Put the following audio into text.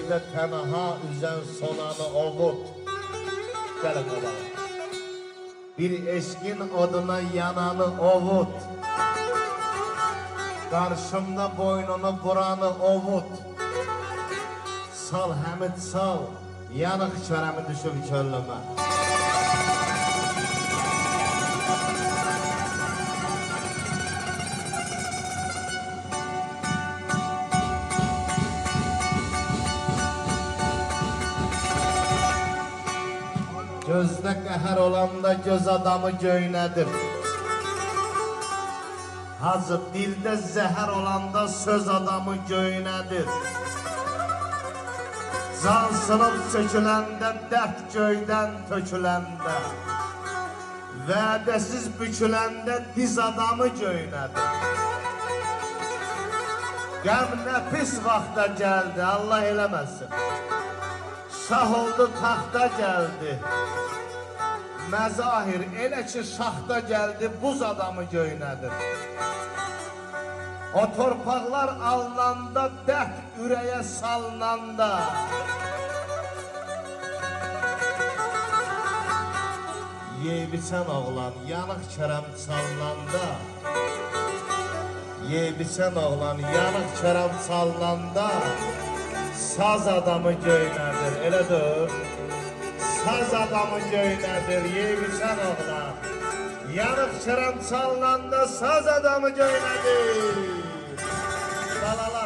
göydə tənha üzən sonanı ovut. Gəlin ola. Bir eşkin oduna yananı ovut. Qarşımda boynunu buranı ovut. Sal Həmid sal, yanıq çörəmi düşüb köllümə. Gözdə qəhər olanda göz adamı göynədir. Hacı dildə zəhər olanda söz adamı göynədir. Can sınıb söküləndə, dərd göydən töküləndə, vədəsiz büküləndə diz adamı göynədir. Qəm nə pis vaxta gəldi, Allah eləməsin. Şah oldu taxta gəldi. Məzahir elə ki şaxta gəldi, buz adamı göynədir. O torpaqlar alınanda, dərd ürəyə salınanda, yeybiçən oğlan yanıq kərəm çalınanda, yeybiçən oğlan yanıq kərəm çalınanda, saz adamı göynədir, elə dur. Saz adamı göynədir, yeybiçən oğlan. Yanıq kərəm çalınanda saz adamı göynədir. Balalar.